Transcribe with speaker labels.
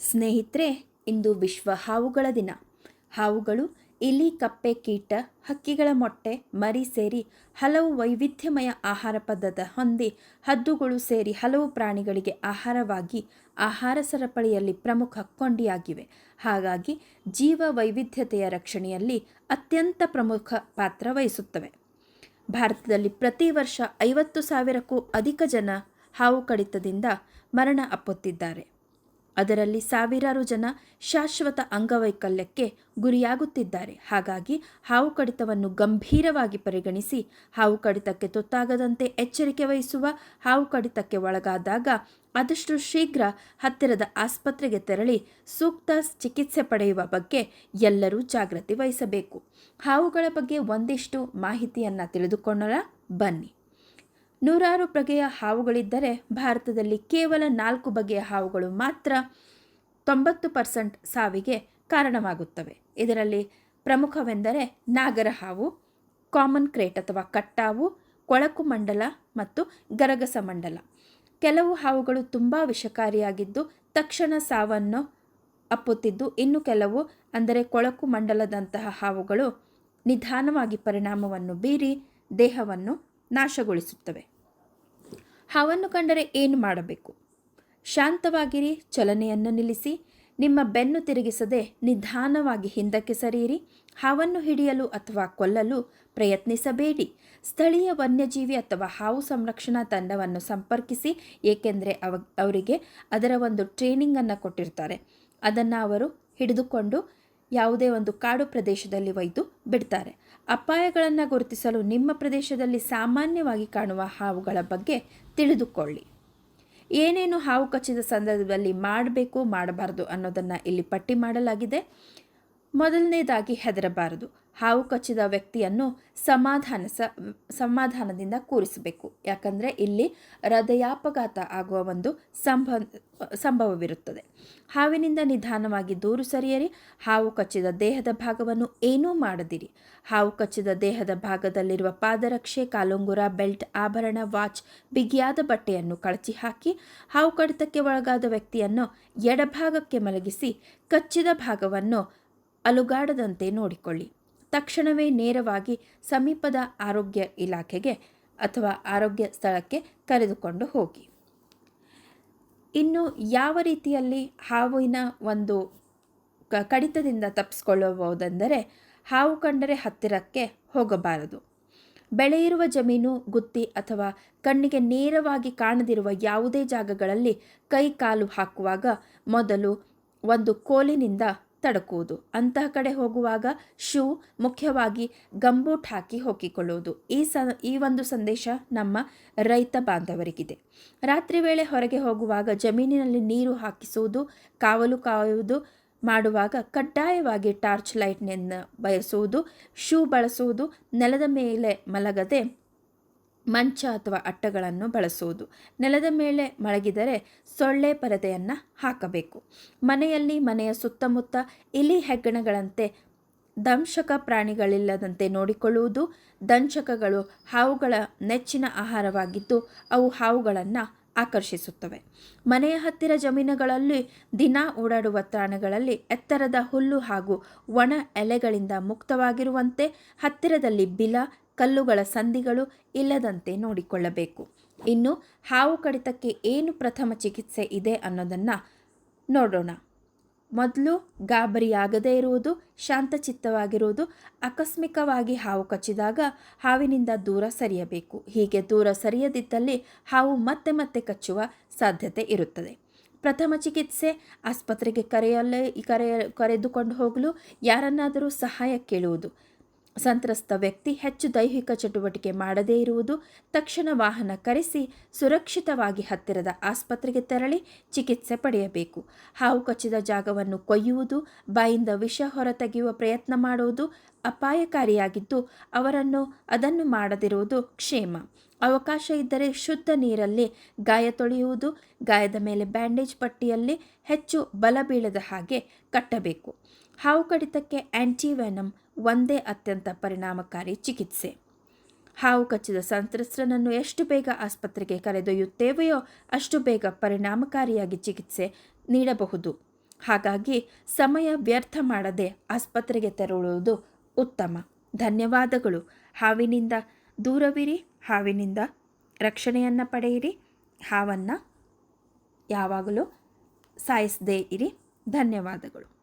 Speaker 1: ಸ್ನೇಹಿತರೆ, ಇಂದು ವಿಶ್ವ ಹಾವುಗಳ ದಿನ. ಹಾವುಗಳು ಇಲಿ, ಕಪ್ಪೆ, ಕೀಟ, ಹಕ್ಕಿಗಳ ಮೊಟ್ಟೆ, ಮರಿ ಸೇರಿ ಹಲವು ವೈವಿಧ್ಯಮಯ ಆಹಾರ ಪದ್ಧತಿ ಹೊಂದಿ ಹದ್ದುಗಳು ಸೇರಿ ಹಲವು ಪ್ರಾಣಿಗಳಿಗೆ ಆಹಾರವಾಗಿ ಆಹಾರ ಸರಪಳಿಯಲ್ಲಿ ಪ್ರಮುಖ ಕೊಂಡಿಯಾಗಿವೆ. ಹಾಗಾಗಿ ಜೀವ ವೈವಿಧ್ಯತೆಯ ರಕ್ಷಣೆಯಲ್ಲಿ ಅತ್ಯಂತ ಪ್ರಮುಖ ಪಾತ್ರ ವಹಿಸುತ್ತವೆ. ಭಾರತದಲ್ಲಿ ಪ್ರತಿ ವರ್ಷ 50,000ಕ್ಕೂ ಅಧಿಕ ಜನ ಹಾವು ಕಡಿತದಿಂದ ಮರಣ ಅಪ್ಪುತ್ತಿದ್ದಾರೆ. ಅದರಲ್ಲಿ ಸಾವಿರಾರು ಜನ ಶಾಶ್ವತ ಅಂಗವೈಕಲ್ಯಕ್ಕೆ ಗುರಿಯಾಗುತ್ತಿದ್ದಾರೆ. ಹಾಗಾಗಿ ಹಾವು ಕಡಿತವನ್ನು ಗಂಭೀರವಾಗಿ ಪರಿಗಣಿಸಿ ಹಾವು ಕಡಿತಕ್ಕೆ ತುತ್ತಾಗದಂತೆ ಎಚ್ಚರಿಕೆ ವಹಿಸುವ, ಹಾವು ಕಡಿತಕ್ಕೆ ಒಳಗಾದಾಗ ಆದಷ್ಟು ಶೀಘ್ರ ಹತ್ತಿರದ ಆಸ್ಪತ್ರೆಗೆ ತೆರಳಿ ಸೂಕ್ತ ಚಿಕಿತ್ಸೆ ಪಡೆಯುವ ಬಗ್ಗೆ ಎಲ್ಲರೂ ಜಾಗೃತಿ ವಹಿಸಬೇಕು. ಹಾವುಗಳ ಬಗ್ಗೆ ಒಂದಿಷ್ಟು ಮಾಹಿತಿಯನ್ನು ತಿಳಿದುಕೊಳ್ಳೋಣ ಬನ್ನಿ. ನೂರಾರು ಬಗೆಯ ಹಾವುಗಳಿದ್ದರೆ ಭಾರತದಲ್ಲಿ ಕೇವಲ 4 ಬಗೆಯ ಹಾವುಗಳು ಮಾತ್ರ 90% ಸಾವಿಗೆ ಕಾರಣವಾಗುತ್ತವೆ. ಇದರಲ್ಲಿ ಪ್ರಮುಖವೆಂದರೆ ನಾಗರ ಹಾವು, ಕಾಮನ್ ಕ್ರೇಟ್ ಅಥವಾ ಕಟ್ಟಾವು, ಕೊಳಕು ಮಂಡಲ ಮತ್ತು ಗರಗಸ ಮಂಡಲ. ಕೆಲವು ಹಾವುಗಳು ತುಂಬ ವಿಷಕಾರಿಯಾಗಿದ್ದು ತಕ್ಷಣ ಸಾವನ್ನು ಅಪ್ಪುತ್ತಿದ್ದು, ಇನ್ನು ಕೆಲವು ಅಂದರೆ ಕೊಳಕು ಮಂಡಲದಂತಹ ಹಾವುಗಳು ನಿಧಾನವಾಗಿ ಪರಿಣಾಮವನ್ನು ಬೀರಿ ದೇಹವನ್ನು ನಾಶಗೊಳಿಸುತ್ತವೆ. ಹಾವನ್ನು ಕಂಡರೆ ಏನು ಮಾಡಬೇಕು? ಶಾಂತವಾಗಿರಿ, ಚಲನೆಯನ್ನು ನಿಲ್ಲಿಸಿ, ನಿಮ್ಮ ಬೆನ್ನು ತಿರುಗಿಸದೆ ನಿಧಾನವಾಗಿ ಹಿಂದಕ್ಕೆ ಸರಿಯಿರಿ. ಹಾವನ್ನು ಹಿಡಿಯಲು ಅಥವಾ ಕೊಲ್ಲಲು ಪ್ರಯತ್ನಿಸಬೇಡಿ. ಸ್ಥಳೀಯ ವನ್ಯಜೀವಿ ಅಥವಾ ಹಾವು ಸಂರಕ್ಷಣಾ ತಂಡವನ್ನು ಸಂಪರ್ಕಿಸಿ, ಏಕೆಂದರೆ ಅವರಿಗೆ ಅದರ ಒಂದು ಟ್ರೈನಿಂಗನ್ನು ಕೊಟ್ಟಿರ್ತಾರೆ. ಅದನ್ನು ಅವರು ಹಿಡಿದುಕೊಂಡು ಯಾವುದೇ ಒಂದು ಕಾಡು ಪ್ರದೇಶದಲ್ಲಿ ಒಯ್ದು ಬಿಡ್ತಾರೆ. ಅಪಾಯಗಳನ್ನು ಗುರುತಿಸಲು ನಿಮ್ಮ ಪ್ರದೇಶದಲ್ಲಿ ಸಾಮಾನ್ಯವಾಗಿ ಕಾಣುವ ಹಾವುಗಳ ಬಗ್ಗೆ ತಿಳಿದುಕೊಳ್ಳಿ. ಏನೇನು ಹಾವು ಕಚ್ಚಿದ ಸಂದರ್ಭದಲ್ಲಿ ಮಾಡಬೇಕು, ಮಾಡಬಾರದು ಅನ್ನೋದನ್ನು ಇಲ್ಲಿ ಪಟ್ಟಿ ಮಾಡಲಾಗಿದೆ. ಮೊದಲನೇದಾಗಿ ಹೆದರಬಾರದು. ಹಾವು ಕಚ್ಚಿದ ವ್ಯಕ್ತಿಯನ್ನು ಸಮಾಧಾನದಿಂದ ಕೂರಿಸಬೇಕು. ಯಾಕಂದರೆ ಇಲ್ಲಿ ಹೃದಯಾಪಘಾತ ಆಗುವ ಒಂದು ಸಂಭವವಿರುತ್ತದೆ. ಹಾವಿನಿಂದ ನಿಧಾನವಾಗಿ ದೂರ ಸರಿಯಿರಿ. ಹಾವು ಕಚ್ಚಿದ ದೇಹದ ಭಾಗವನ್ನು ಏನೂ ಮಾಡದಿರಿ. ಹಾವು ಕಚ್ಚಿದ ದೇಹದ ಭಾಗದಲ್ಲಿರುವ ಪಾದರಕ್ಷೆ, ಕಾಲುಂಗುರ, ಬೆಲ್ಟ್, ಆಭರಣ, ವಾಚ್, ಬಿಗಿಯಾದ ಬಟ್ಟೆಯನ್ನು ಕಳಚಿ ಹಾಕಿ ಹಾವು ಕಡಿತಕ್ಕೆ ಒಳಗಾದ ವ್ಯಕ್ತಿಯನ್ನು ಎಡಭಾಗಕ್ಕೆ ಮಲಗಿಸಿ ಕಚ್ಚಿದ ಭಾಗವನ್ನು ಅಲುಗಾಡದಂತೆ ನೋಡಿಕೊಳ್ಳಿ. ತಕ್ಷಣವೇ ನೇರವಾಗಿ ಸಮೀಪದ ಆರೋಗ್ಯ ಇಲಾಖೆಗೆ ಅಥವಾ ಆರೋಗ್ಯ ಸ್ಥಳಕ್ಕೆ ಕರೆದುಕೊಂಡು ಹೋಗಿ. ಇನ್ನು ಯಾವ ರೀತಿಯಲ್ಲಿ ಹಾವಿನ ಒಂದು ಕಡಿತದಿಂದ ತಪ್ಪಿಸಿಕೊಳ್ಳಬಹುದೆಂದರೆ, ಹಾವು ಕಂಡರೆ ಹತ್ತಿರಕ್ಕೆ ಹೋಗಬಾರದು. ಬೆಳೆಯಿರುವ ಜಮೀನು, ಗುತ್ತಿ ಅಥವಾ ಕಣ್ಣಿಗೆ ನೇರವಾಗಿ ಕಾಣದಿರುವ ಯಾವುದೇ ಜಾಗಗಳಲ್ಲಿ ಕೈ ಕಾಲು ಹಾಕುವಾಗ ಮೊದಲು ಒಂದು ಕೋಲಿನಿಂದ ತಡಕುವುದು. ಅಂತಹ ಕಡೆ ಹೋಗುವಾಗ ಶೂ, ಮುಖ್ಯವಾಗಿ ಗಂಬೂಟ್ ಹಾಕಿ ಹೋಗಿಕೊಳ್ಳುವುದು. ಈ ಒಂದು ಸಂದೇಶ ನಮ್ಮ ರೈತ ಬಾಂಧವರಿಗಿದೆ. ರಾತ್ರಿ ವೇಳೆ ಹೊರಗೆ ಹೋಗುವಾಗ ಜಮೀನಿನಲ್ಲಿ ನೀರು ಹಾಕಿಸುವುದು, ಕಾಯುವುದು ಮಾಡುವಾಗ ಕಡ್ಡಾಯವಾಗಿ ಟಾರ್ಚ್ ಲೈಟ್ನಿಂದ ಬಯಸುವುದು. ಶೂ ಬಳಸುವುದು. ನೆಲದ ಮೇಲೆ ಮಲಗದೆ ಮಂಚ ಅಥವಾ ಅಟ್ಟಗಳನ್ನು ಬಳಸುವುದು. ನೆಲದ ಮೇಲೆ ಮಲಗಿದರೆ ಸೊಳ್ಳೆ ಪರದೆಯನ್ನು ಹಾಕಬೇಕು. ಮನೆಯ ಸುತ್ತಮುತ್ತ ಇಲಿ, ಹೆಗ್ಗಣಗಳಂತೆ ದಂಶಕ ಪ್ರಾಣಿಗಳಿಲ್ಲದಂತೆ ನೋಡಿಕೊಳ್ಳುವುದು. ದಂಶಕಗಳು ಹಾವುಗಳ ನೆಚ್ಚಿನ ಆಹಾರವಾಗಿದ್ದು ಅವು ಹಾವುಗಳನ್ನು ಆಕರ್ಷಿಸುತ್ತವೆ. ಮನೆಯ ಹತ್ತಿರ ಜಮೀನುಗಳಲ್ಲಿ ದಿನ ಓಡಾಡುವ ತಾಣಗಳಲ್ಲಿ ಎತ್ತರದ ಹುಲ್ಲು ಹಾಗೂ ಒಣ ಎಲೆಗಳಿಂದ ಮುಕ್ತವಾಗಿರುವಂತೆ, ಹತ್ತಿರದಲ್ಲಿ ಬಿಲ, ಕಲ್ಲುಗಳ ಸಂದಿಗಳು ಇಲ್ಲದಂತೆ ನೋಡಿಕೊಳ್ಳಬೇಕು. ಇನ್ನು ಹಾವು ಕಡಿತಕ್ಕೆ ಏನು ಪ್ರಥಮ ಚಿಕಿತ್ಸೆ ಇದೆ ಅನ್ನೋದನ್ನು ನೋಡೋಣ. ಮೊದಲು ಗಾಬರಿಯಾಗದೇ ಇರುವುದು, ಶಾಂತಚಿತ್ತವಾಗಿರುವುದು. ಆಕಸ್ಮಿಕವಾಗಿ ಹಾವು ಕಚ್ಚಿದಾಗ ಹಾವಿನಿಂದ ದೂರ ಸರಿಯಬೇಕು. ಹೀಗೆ ದೂರ ಸರಿಯದಿದ್ದಲ್ಲಿ ಹಾವು ಮತ್ತೆ ಕಚ್ಚುವ ಸಾಧ್ಯತೆ ಇರುತ್ತದೆ. ಪ್ರಥಮ ಚಿಕಿತ್ಸೆ: ಆಸ್ಪತ್ರೆಗೆ ಕರೆದುಕೊಂಡು ಹೋಗಲು ಯಾರನ್ನಾದರೂ ಸಹಾಯ ಕೇಳುವುದು. ಸಂತ್ರಸ್ತ ವ್ಯಕ್ತಿ ಹೆಚ್ಚು ದೈಹಿಕ ಚಟುವಟಿಕೆ ಮಾಡದೇ ಇರುವುದು. ತಕ್ಷಣ ವಾಹನ ಕರೆಸಿ ಸುರಕ್ಷಿತವಾಗಿ ಹತ್ತಿರದ ಆಸ್ಪತ್ರೆಗೆ ತೆರಳಿ ಚಿಕಿತ್ಸೆ ಪಡೆಯಬೇಕು. ಹಾವು ಕಚ್ಚಿದ ಜಾಗವನ್ನು ಕೊಯ್ಯುವುದು, ಬಾಯಿಂದ ವಿಷ ಹೊರತೆಗೆಯುವ ಪ್ರಯತ್ನ ಮಾಡುವುದು ಅಪಾಯಕಾರಿಯಾಗಿದ್ದು ಅದನ್ನು ಮಾಡದಿರುವುದು ಕ್ಷೇಮ. ಅವಕಾಶ ಇದ್ದರೆ ಶುದ್ಧ ನೀರಲ್ಲಿ ಗಾಯ ತೊಳೆಯುವುದು. ಗಾಯದ ಮೇಲೆ ಬ್ಯಾಂಡೇಜ್ ಪಟ್ಟಿಯಲ್ಲಿ ಹೆಚ್ಚು ಬಲ ಬೀಳದ ಹಾಗೆ ಕಟ್ಟಬೇಕು. ಹಾವು ಕಡಿತಕ್ಕೆ ಆ್ಯಂಟಿವೆನಮ್ ಒಂದೇ ಅತ್ಯಂತ ಪರಿಣಾಮಕಾರಿ ಚಿಕಿತ್ಸೆ. ಹಾವು ಕಚ್ಚಿದ ಸಂತ್ರಸ್ತರನ್ನು ಎಷ್ಟು ಬೇಗ ಆಸ್ಪತ್ರೆಗೆ ಕರೆದೊಯ್ಯುತ್ತೇವೆಯೋ ಅಷ್ಟು ಬೇಗ ಪರಿಣಾಮಕಾರಿಯಾಗಿ ಚಿಕಿತ್ಸೆ ನೀಡಬಹುದು. ಹಾಗಾಗಿ ಸಮಯ ವ್ಯರ್ಥ ಮಾಡದೆ ಆಸ್ಪತ್ರೆಗೆ ತೆರಳುವುದು ಉತ್ತಮ. ಧನ್ಯವಾದಗಳು. ಹಾವಿನಿಂದ ದೂರವಿರಿ, ಹಾವಿನಿಂದ ರಕ್ಷಣೆಯನ್ನು ಪಡೆಯಿರಿ, ಹಾವನ್ನು ಯಾವಾಗಲೂ ಸಾಯಿಸದೇ ಇರಿ. ಧನ್ಯವಾದಗಳು.